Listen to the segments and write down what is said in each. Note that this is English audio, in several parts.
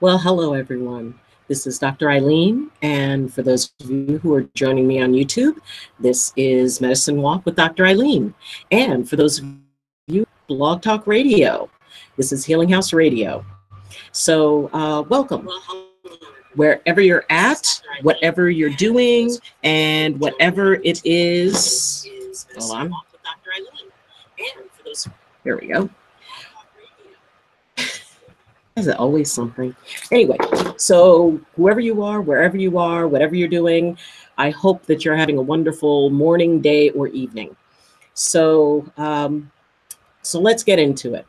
Well, hello, everyone. This is Dr. Eileen, and for those of you who are joining me on YouTube, this is Medicine Walk with Dr. Eileen. And for those of you, Blog Talk Radio, this is Healing House Radio. So welcome. Wherever you're at, whatever you're doing, and whatever it is. Hold on. Here we go. Is it always something? Anyway, so whoever you are, wherever you are, whatever you're doing, I hope that you're having a wonderful morning, day, or evening. So let's get into it.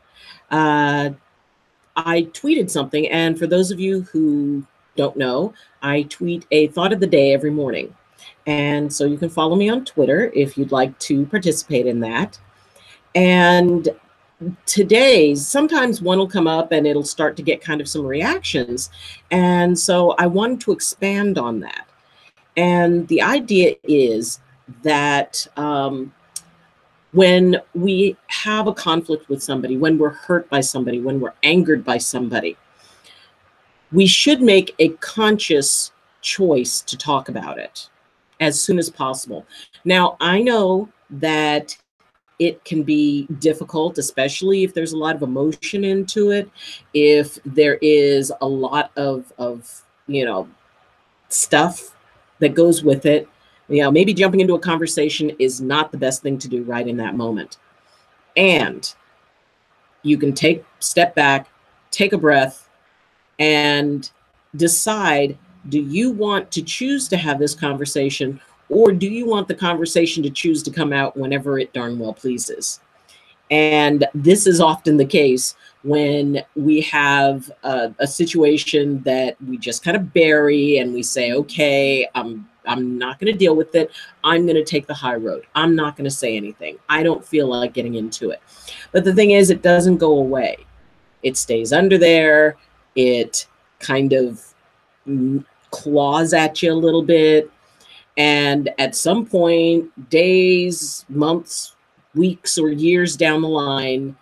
I tweeted something, and for those of you who don't know, I tweet a thought of the day every morning. And so you can follow me on Twitter if you'd like to participate in that. And today, sometimes one will come up and it'll start to get kind of some reactions. And so I wanted to expand on that. And the idea is that when we have a conflict with somebody, when we're hurt by somebody, when we're angered by somebody, we should make a conscious choice to talk about it as soon as possible. Now, I know that it can be difficult, especially if there's a lot of emotion into it, if there is a lot of stuff that goes with it. Maybe jumping into a conversation is not the best thing to do right in that moment. And you can step back, take a breath, and decide, do you want to choose to have this conversation, or do you want the conversation to choose to come out whenever it darn well pleases? And this is often the case when we have a situation that we just kind of bury and we say, okay, I'm not going to deal with it. I'm going to take the high road. I'm not going to say anything. I don't feel like getting into it. But the thing is, it doesn't go away. It stays under there. It kind of claws at you a little bit. And at some point, days, months, weeks, or years down the line,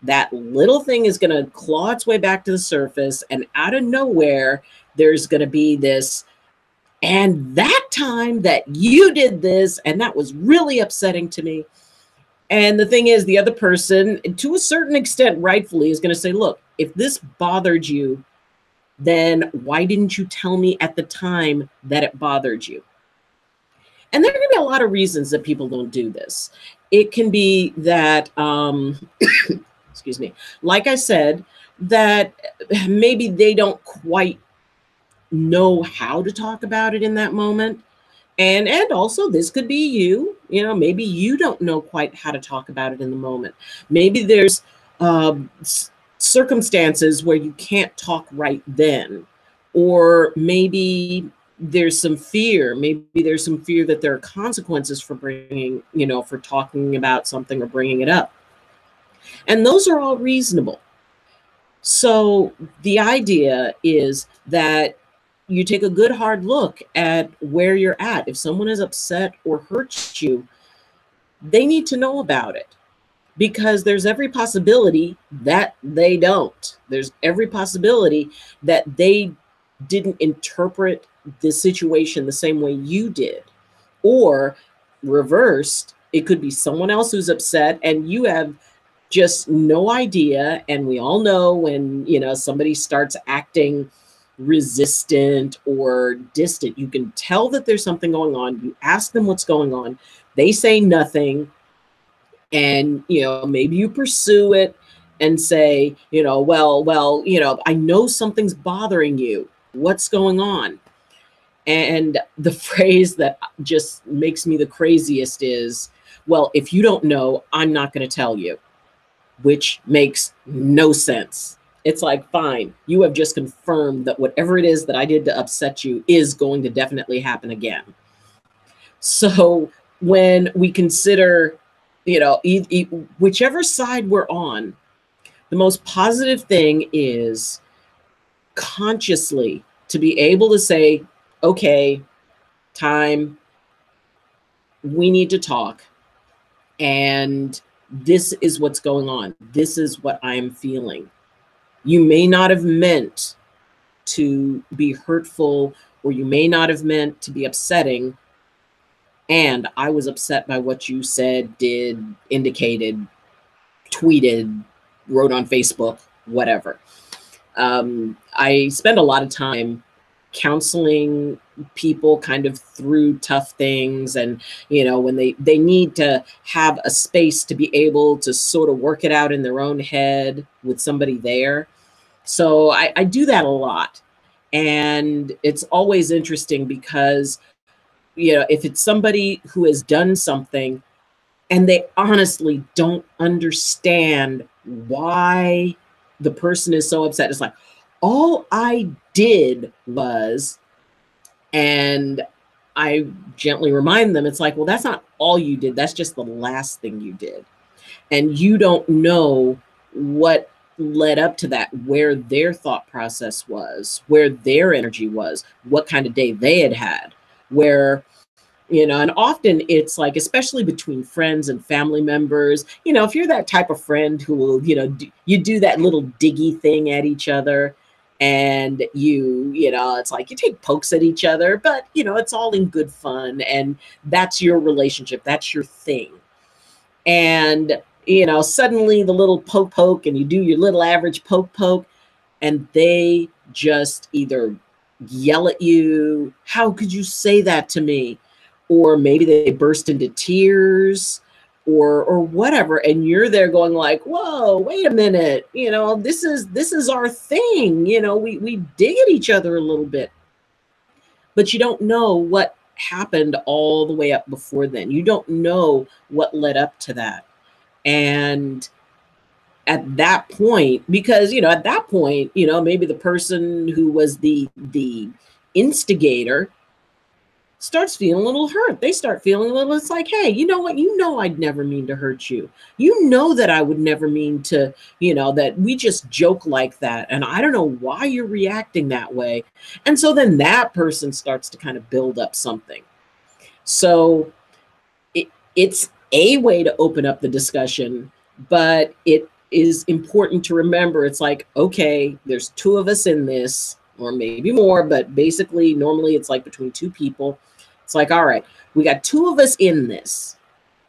that little thing is going to claw its way back to the surface. And out of nowhere, there's going to be this, and that time that you did this, and that was really upsetting to me. And the thing is, the other person, to a certain extent, rightfully, is going to say, look, if this bothered you, then why didn't you tell me at the time that it bothered you? And there are going to be a lot of reasons that people don't do this. It can be that, excuse me, like I said, that maybe they don't quite know how to talk about it in that moment. And also this could be you, maybe you don't know quite how to talk about it in the moment. Maybe there's circumstances where you can't talk right then, or maybe there's some fear. Maybe there's some fear that there are consequences for for talking about something or bringing it up. And those are all reasonable. So the idea is that you take a good hard look at where you're at. If someone is upset or hurts you, they need to know about it, because there's every possibility that they don't. There's every possibility that they didn't interpret the situation the same way you did, or reversed. It could be someone else who's upset and you have just no idea. And we all know when, somebody starts acting resistant or distant, you can tell that there's something going on. You ask them what's going on. They say nothing. And, maybe you pursue it and say, well, I know something's bothering you. What's going on? And the phrase that just makes me the craziest is, well, if you don't know, I'm not going to tell you, which makes no sense. It's like, fine, you have just confirmed that whatever it is that I did to upset you is going to definitely happen again. So when we consider, whichever side we're on, the most positive thing is consciously to be able to say, okay, time, we need to talk. And this is what's going on. This is what I'm feeling. You may not have meant to be hurtful, or you may not have meant to be upsetting. And I was upset by what you said, did, indicated, tweeted, wrote on Facebook, whatever. I spend a lot of time counseling people kind of through tough things, and when they need to have a space to be able to sort of work it out in their own head with somebody there. So I do that a lot, and it's always interesting because if it's somebody who has done something and they honestly don't understand why the person is so upset, it's like, all I did was, and I gently remind them, it's like, well, that's not all you did. That's just the last thing you did. And you don't know what led up to that, where their thought process was, where their energy was, what kind of day they had had, where, and often it's like, especially between friends and family members, if you're that type of friend who will, you do that little diggy thing at each other, and it's like you take pokes at each other, but it's all in good fun, and that's your relationship, that's your thing. And suddenly the little poke, and you do your little average poke, and they just either yell at you, how could you say that to me? Or maybe they burst into tears, or whatever, and you're there going like, whoa, wait a minute, this is our thing, we dig at each other a little bit, but you don't know what happened all the way up before then. You don't know what led up to that. And at that point, because at that point, maybe the person who was the instigator starts feeling a little hurt. They start feeling a little, it's like, hey, you know what? I'd never mean to hurt you. That I would never mean to, that we just joke like that. And I don't know why you're reacting that way. And so then that person starts to kind of build up something. So it's a way to open up the discussion, but it is important to remember, it's like, okay, there's two of us in this, or maybe more, but basically normally it's like between two people. It's like, all right, we got two of us in this,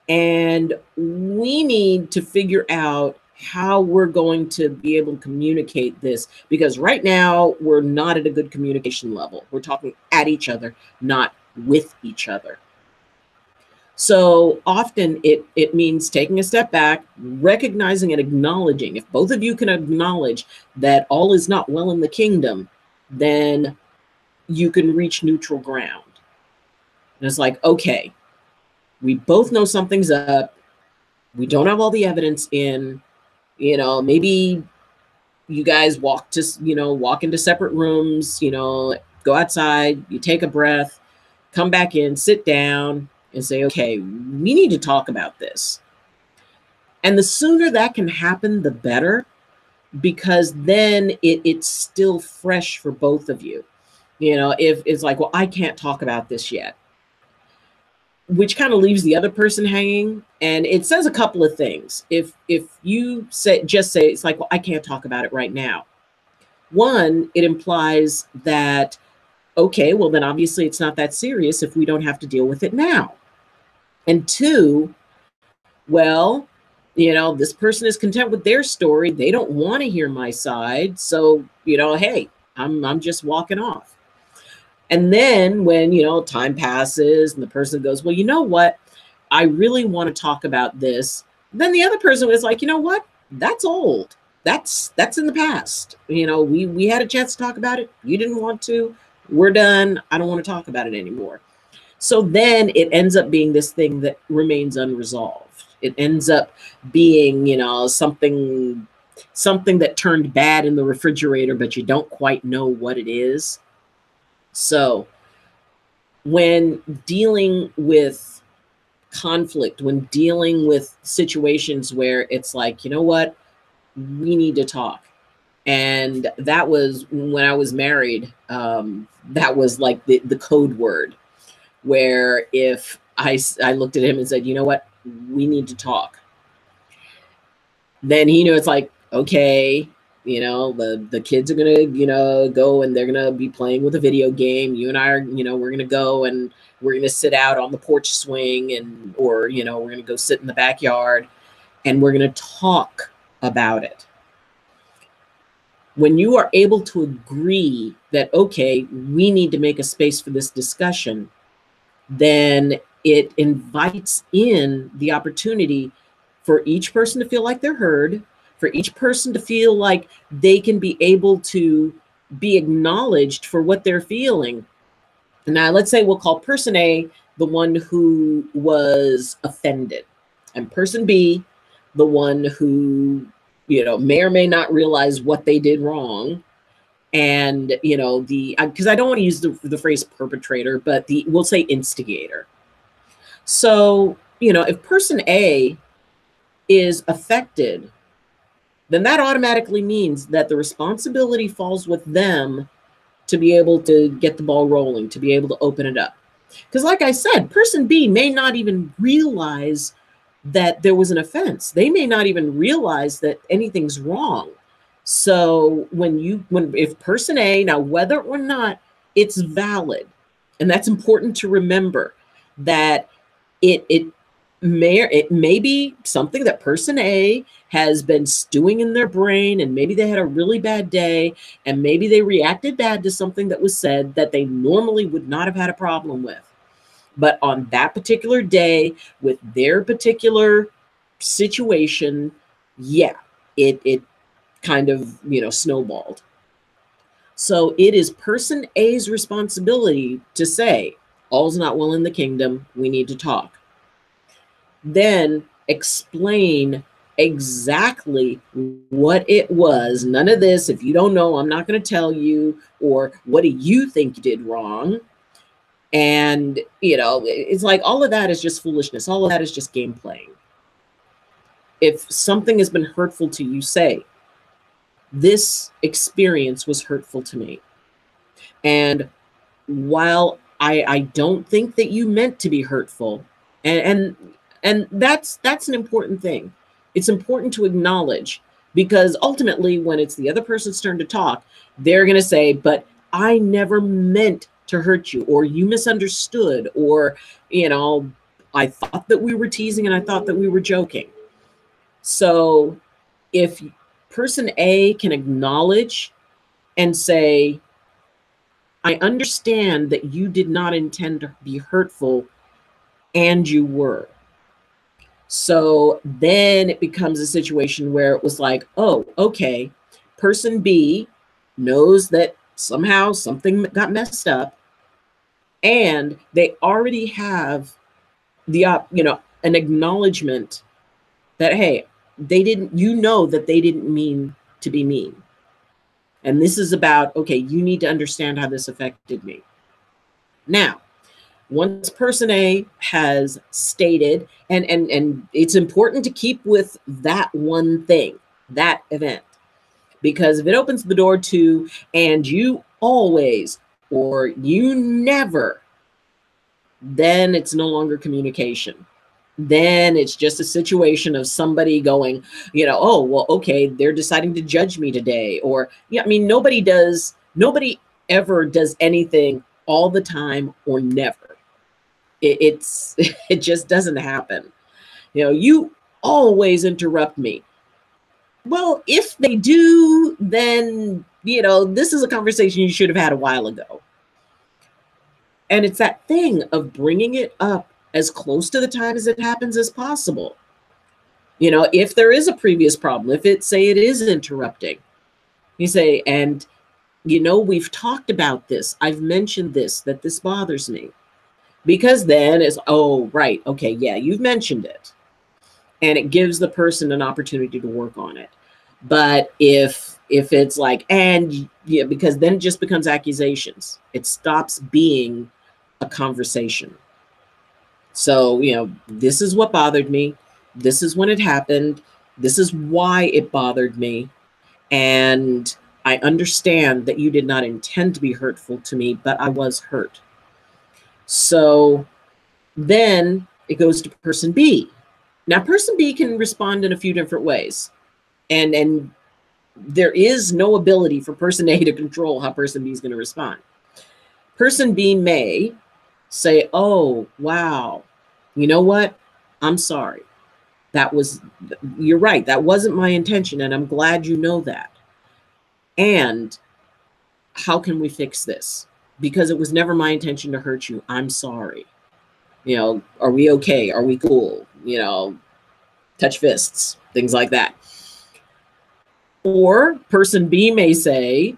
and we need to figure out how we're going to be able to communicate this, because right now we're not at a good communication level. We're talking at each other, not with each other. So often it means taking a step back, recognizing and acknowledging. If both of you can acknowledge that all is not well in the kingdom, then you can reach neutral ground. And it's like, okay, we both know something's up. We don't have all the evidence in, maybe you guys walk into separate rooms, go outside, you take a breath, come back in, sit down, and say, okay, we need to talk about this. And the sooner that can happen, the better, because then it's still fresh for both of you. If it's like, well, I can't talk about this yet, which kind of leaves the other person hanging. And it says a couple of things. If you just say, it's like, well, I can't talk about it right now. One, it implies that, okay, well, then obviously it's not that serious if we don't have to deal with it now. And two, well, this person is content with their story. They don't want to hear my side. So, hey, I'm just walking off. And then when, time passes and the person goes, well, you know what? I really want to talk about this. Then the other person was like, you know what? That's old. That's in the past. We had a chance to talk about it. You didn't want to. We're done. I don't want to talk about it anymore. So then it ends up being this thing that remains unresolved. It ends up being, something that turned bad in the refrigerator, but you don't quite know what it is. So when dealing with conflict, when dealing with situations where it's like, you know what, we need to talk. And that was when I was married. That was like the code word, where if I looked at him and said, you know what, we need to talk, then he knew it's like, okay, You know, the kids are gonna, you know, go and they're gonna be playing with a video game. You and I are, you know, we're gonna go and we're gonna sit out on the porch swing, and or, you know, we're gonna go sit in the backyard and we're gonna talk about it. When you are able to agree that, okay, we need to make a space for this discussion, then it invites in the opportunity for each person to feel like they're heard, for each person to feel like they can be able to be acknowledged for what they're feeling. Now, let's say we'll call person A the one who was offended, and person B the one who, you know, may or may not realize what they did wrong. And, you know, because I don't want to use the phrase perpetrator, but we'll say instigator. So, you know, if person A is affected, then that automatically means that the responsibility falls with them to be able to get the ball rolling, to be able to open it up. Because like I said, person B may not even realize that there was an offense. They may not even realize that anything's wrong. So if person A, now whether or not it's valid, and that's important to remember, that it may be something that person A has been stewing in their brain, and maybe they had a really bad day, and maybe they reacted bad to something that was said that they normally would not have had a problem with. But on that particular day, with their particular situation, yeah, it kind of, you know, snowballed. So it is person A's responsibility to say, all's not well in the kingdom, we need to talk. Then explain exactly what it was. None of this, if you don't know, I'm not going to tell you, or what do you think you did wrong? And, you know, it's like all of that is just foolishness. All of that is just game playing. If something has been hurtful to you, say, this experience was hurtful to me. And while I don't think that you meant to be hurtful, and that's an important thing. It's important to acknowledge, because ultimately when it's the other person's turn to talk, they're going to say, but I never meant to hurt you, or you misunderstood, or, you know, I thought that we were teasing and I thought that we were joking. So if person A can acknowledge and say, I understand that you did not intend to be hurtful, and you were. So then it becomes a situation where it was like, oh, okay, person B knows that somehow something got messed up, and they already have the you know, an acknowledgement that, hey, they didn't, you know, that they didn't mean to be mean, and this is about, okay, you need to understand how this affected me. Now, once person A has stated, and it's important to keep with that one thing, that event, because if it opens the door to, and you always, or you never, then it's no longer communication. Then it's just a situation of somebody going, you know, oh, well, okay, they're deciding to judge me today. Or, yeah, I mean, nobody ever does anything all the time or never. It's it just doesn't happen. You know, you always interrupt me. Well, if they do, then, you know, this is a conversation you should have had a while ago. And it's that thing of bringing it up as close to the time as it happens as possible. You know, if there is a previous problem, if it is interrupting, you say, and, you know, we've talked about this. I've mentioned this, that this bothers me. Because then it's, oh, right, okay, yeah, you've mentioned it. And it gives the person an opportunity to work on it. But if it's like, and yeah, because then it just becomes accusations. It stops being a conversation. So, you know, this is what bothered me. This is when it happened. This is why it bothered me. And I understand that you did not intend to be hurtful to me, but I was hurt. So then it goes to person B. Now, person B can respond in a few different ways. And there is no ability for person A to control how person B is going to respond. Person B may say, oh, wow, you know what? I'm sorry. You're right. That wasn't my intention. And I'm glad you know that. And how can we fix this? Because it was never my intention to hurt you. I'm sorry. You know, are we okay? Are we cool? You know, touch fists, things like that. Or person B may say,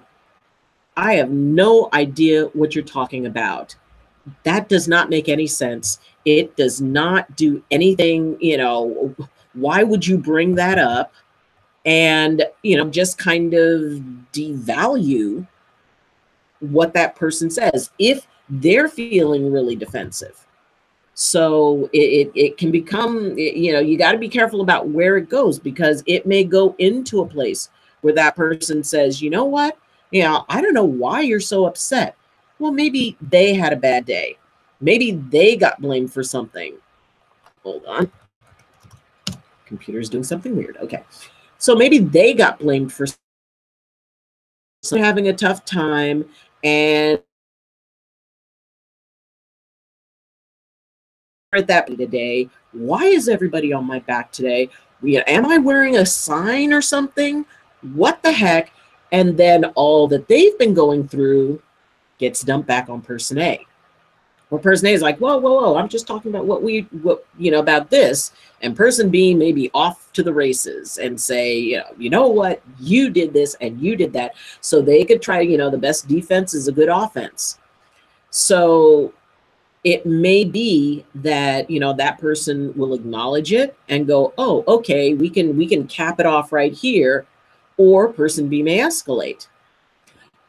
I have no idea what you're talking about. That does not make any sense. It does not do anything, you know, why would you bring that up? And, you know, just kind of devalue what that person says if they're feeling really defensive. So it can become, you know, you got to be careful about where it goes, because it may go into a place where that person says, you know what? You know, I don't know why you're so upset. Well, maybe they had a bad day. Maybe they got blamed for something. Hold on. Computer's doing something weird. Okay. So maybe they got blamed for having a tough time, and at that today, why is everybody on my back today? Am I wearing a sign or something? What the heck? And then all that they've been going through gets dumped back on person A. Well, person A is like, whoa, whoa, whoa, I'm just talking about what you know, about this. And person B may be off to the races and say, you know what, you did this and you did that. So they could try, you know, the best defense is a good offense. So it may be that, you know, that person will acknowledge it and go, oh, okay, we can cap it off right here. Or person B may escalate.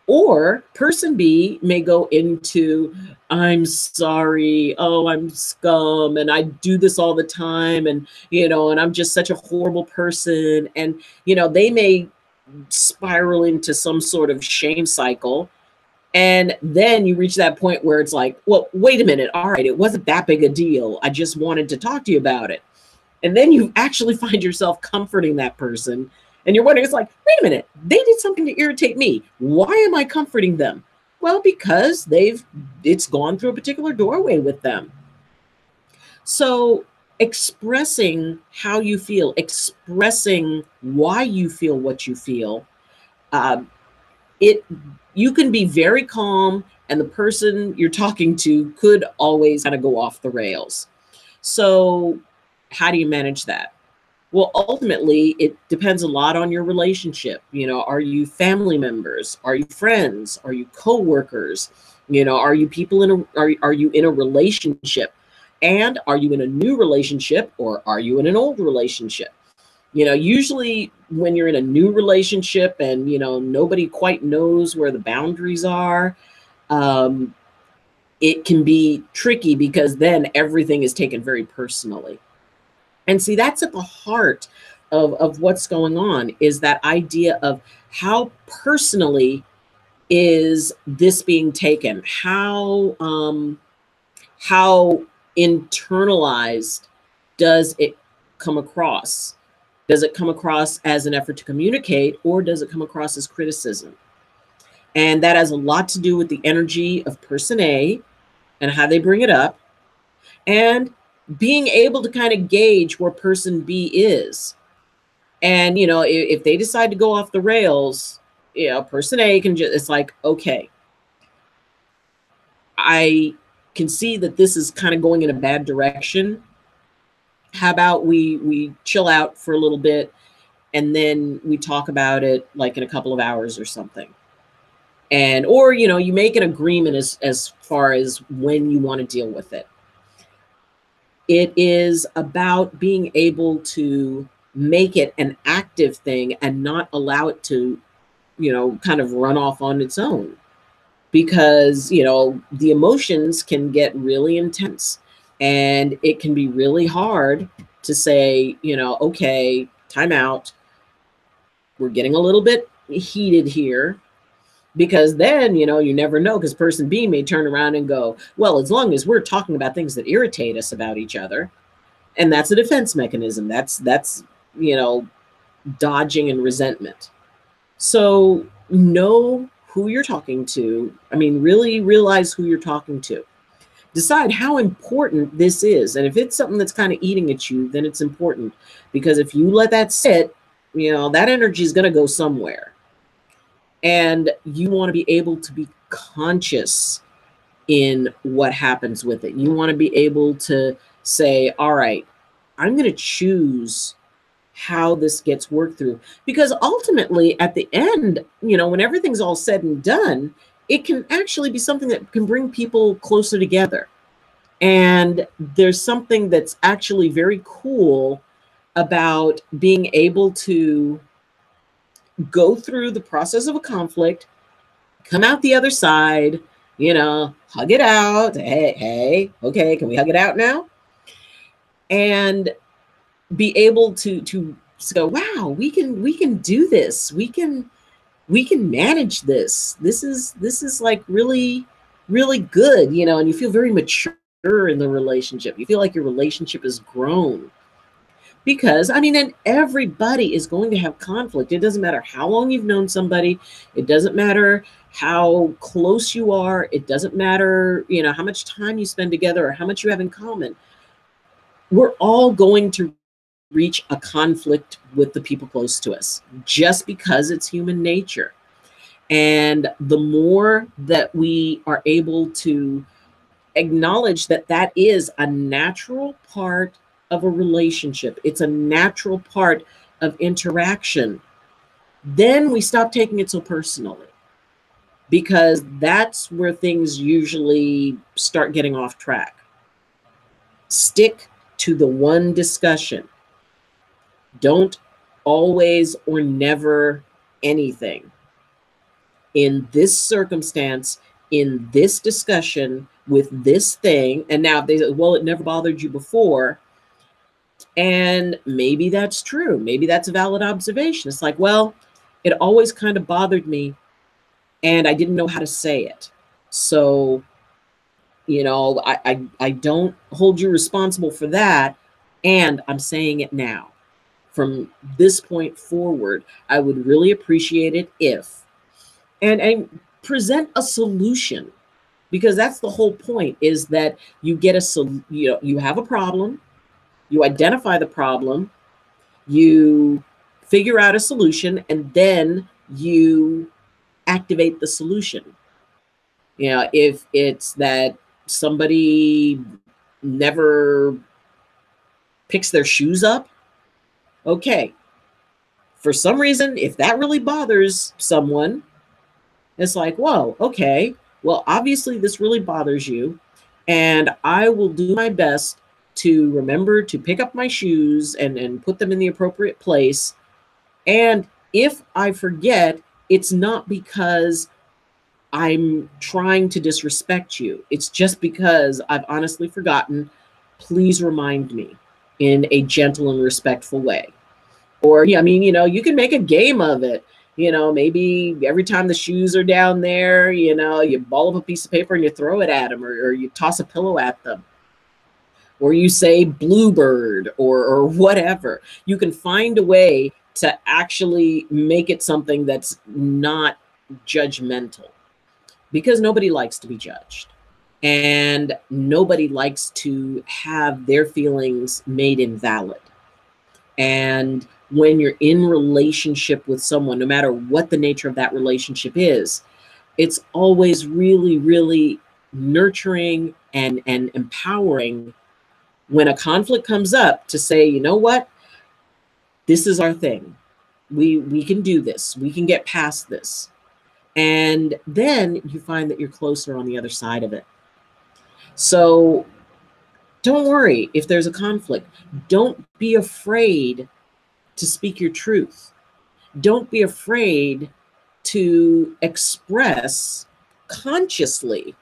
Or person B may go into, I'm sorry, oh, I'm scum, and I do this all the time, and, you know, and I'm just such a horrible person. And, you know, they may spiral into some sort of shame cycle. And then you reach that point where it's like, well, wait a minute. All right, it wasn't that big a deal. I just wanted to talk to you about it. And then you actually find yourself comforting that person. And you're wondering, it's like, wait a minute, they did something to irritate me. Why am I comforting them? Well, because it's gone through a particular doorway with them. So expressing how you feel, expressing why you feel what you feel, you can be very calm, and the person you're talking to could always kind of go off the rails. So how do you manage that? Well, ultimately, it depends a lot on your relationship. You know, are you family members? Are you friends? Are you coworkers? You know, are you people are you in a relationship? And are you in a new relationship, or are you in an old relationship? You know, usually when you're in a new relationship and, you know, nobody quite knows where the boundaries are, it can be tricky, because then everything is taken very personally. And see, that's at the heart of what's going on, is that idea of how personally is this being taken? How internalized does it come across? Does it come across as an effort to communicate, or does it come across as criticism? And that has a lot to do with the energy of person A and how they bring it up, and being able to kind of gauge where person B is. And, you know, if they decide to go off the rails, you know, person A can just, it's like, okay, I can see that this is kind of going in a bad direction. How about we chill out for a little bit, and then we talk about it like in a couple of hours or something. And, or, you know, you make an agreement as far as when you want to deal with it. It is about being able to make it an active thing and not allow it to, you know, kind of run off on its own. Because, you know, the emotions can get really intense, and it can be really hard to say, you know, okay, time out. We're getting a little bit heated here. Because then, you know, you never know, because person B may turn around and go, well, as long as we're talking about things that irritate us about each other, and that's a defense mechanism. That's, you know, dodging and resentment. So know who you're talking to. I mean, really realize who you're talking to. Decide how important this is. And if it's something that's kind of eating at you, then it's important. Because if you let that sit, that energy is going to go somewhere. And you want to be able to be conscious in what happens with it. You want to be able to say, all right, I'm going to choose how this gets worked through. Because ultimately, at the end, when everything's all said and done, it can actually be something that can bring people closer together. And there's something that's actually very cool about being able to go through the process of a conflict, come out the other side, hug it out. Hey, okay, can we hug it out now? And be able to go, wow, we can do this. We can manage this. This is like really, really good, and you feel very mature in the relationship. You feel like your relationship has grown. Because, and everybody is going to have conflict. It doesn't matter how long you've known somebody. It doesn't matter how close you are. It doesn't matter, how much time you spend together or how much you have in common. We're all going to reach a conflict with the people close to us just because it's human nature. And the more that we are able to acknowledge that that is a natural part of a relationship, it's a natural part of interaction, then we stop taking it so personally, because that's where things usually start getting off track. Stick to the one discussion. Don't always or never anything. In this circumstance, in this discussion, with this thing, and now they say, well, it never bothered you before. And maybe that's true. Maybe that's a valid observation. It's like, well, it always kind of bothered me and I didn't know how to say it. So, I don't hold you responsible for that. And I'm saying it now. From this point forward, I would really appreciate it if, and present a solution, because that's the whole point, is that you get you have a problem, you identify the problem, you figure out a solution, and then you activate the solution. If it's that somebody never picks their shoes up, okay. For some reason, if that really bothers someone, it's like, whoa, okay. Well, obviously this really bothers you, and I will do my best to remember to pick up my shoes and put them in the appropriate place. And if I forget, it's not because I'm trying to disrespect you. It's just because I've honestly forgotten. Please remind me in a gentle and respectful way. Or, you can make a game of it. Maybe every time the shoes are down there, you ball up a piece of paper and you throw it at them, or you toss a pillow at them, or you say bluebird or whatever. You can find a way to actually make it something that's not judgmental, because nobody likes to be judged and nobody likes to have their feelings made invalid. And when you're in relationship with someone, no matter what the nature of that relationship is, it's always really, really nurturing and empowering when a conflict comes up to say, you know what, this is our thing. We can do this. We can get past this. And then you find that you're closer on the other side of it. So don't worry if there's a conflict. Don't be afraid to speak your truth. Don't be afraid to express consciously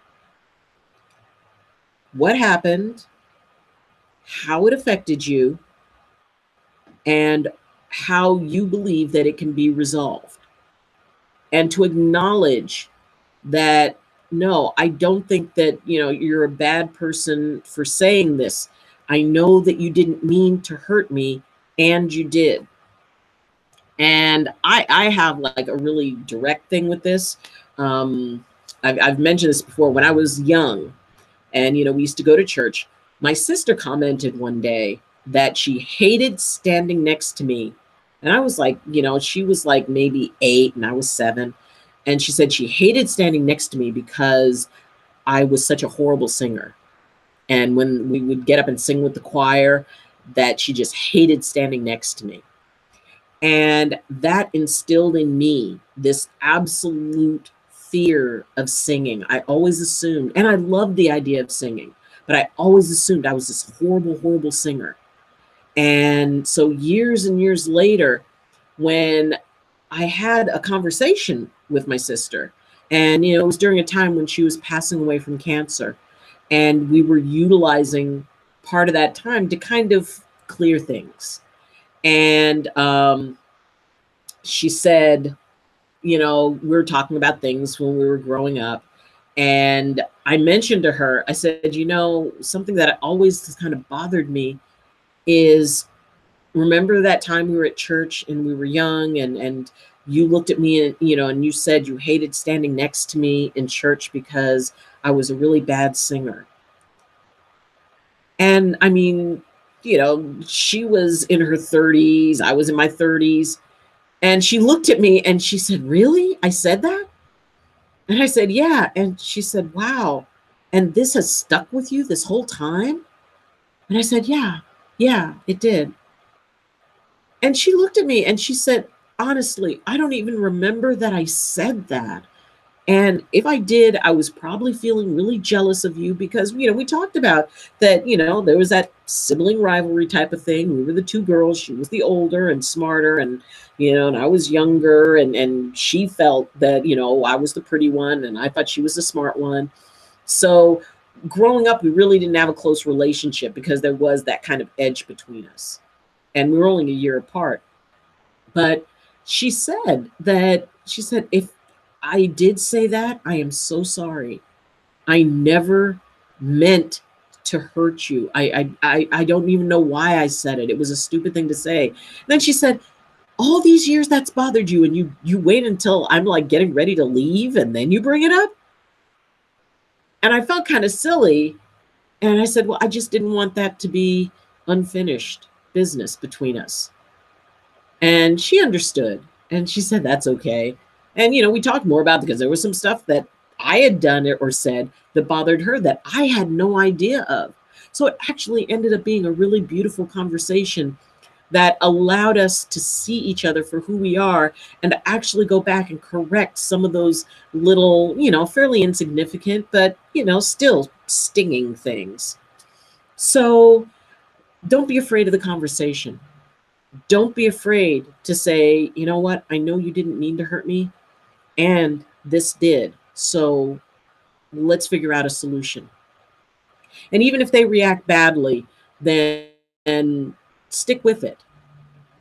what happened, how it affected you, and how you believe that it can be resolved. And to acknowledge that, no, I don't think that, you're a bad person for saying this. I know that you didn't mean to hurt me, and you did. And I have like a really direct thing with this. I've mentioned this before. When I was young, and we used to go to church, my sister commented one day that she hated standing next to me. And I was like, she was like maybe 8 and I was 7. And she said she hated standing next to me because I was such a horrible singer. And when we would get up and sing with the choir, that she just hated standing next to me. And that instilled in me this absolute fear of singing. I always assumed, and I loved the idea of singing, but I always assumed I was this horrible, horrible singer. And so years and years later, when I had a conversation with my sister, and it was during a time when she was passing away from cancer, and we were utilizing part of that time to kind of clear things. And she said, we were talking about things when we were growing up. And I mentioned to her, I said, something that always kind of bothered me is, remember that time we were at church and we were young, and you looked at me and, and you said you hated standing next to me in church because I was a really bad singer. And I mean, she was in her 30s, I was in my 30s. And she looked at me and she said, "Really? I said that?" And I said, "Yeah." And she said, "Wow. And this has stuck with you this whole time?" And I said, "Yeah, it did." And she looked at me and she said, "Honestly, I don't even remember that I said that. And if I did, I was probably feeling really jealous of you because, we talked about that, there was that sibling rivalry type of thing. We were the two girls. She was the older and smarter, and, and I was younger. And she felt that, I was the pretty one and I thought she was the smart one. So growing up, we really didn't have a close relationship because there was that kind of edge between us. And we were only a year apart. But she said, if I did say that, I am so sorry. I never meant to hurt you. I don't even know why I said it. It was a stupid thing to say. Then she said, all these years that's bothered you, and you wait until I'm like getting ready to leave and then you bring it up? And I felt kind of silly. And I said, well, I just didn't want that to be unfinished business between us. And she understood. And she said, that's okay. And, we talked more about it because there was some stuff that I had done or said that bothered her that I had no idea of. So it actually ended up being a really beautiful conversation that allowed us to see each other for who we are and to actually go back and correct some of those little, fairly insignificant, but, still stinging things. So don't be afraid of the conversation. Don't be afraid to say, you know what? I know you didn't mean to hurt me, and this did. So let's figure out a solution. And even if they react badly, then stick with it,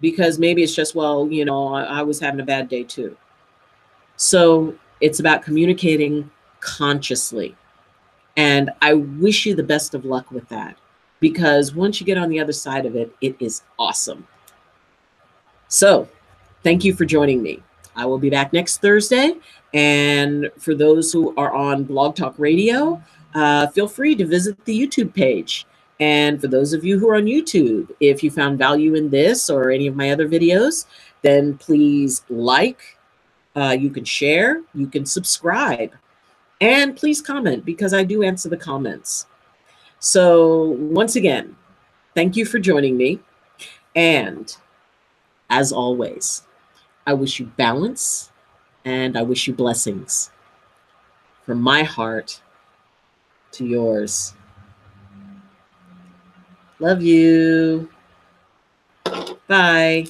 because maybe it's just, well, I was having a bad day too. So it's about communicating consciously. And I wish you the best of luck with that, because once you get on the other side of it, it is awesome. So thank you for joining me. I will be back next Thursday. And for those who are on Blog Talk Radio, feel free to visit the YouTube page. And for those of you who are on YouTube, if you found value in this or any of my other videos, then please like, you can share, you can subscribe, and please comment, because I do answer the comments. So once again, thank you for joining me. And as always, I wish you balance and I wish you blessings. From my heart to yours. Love you. Bye.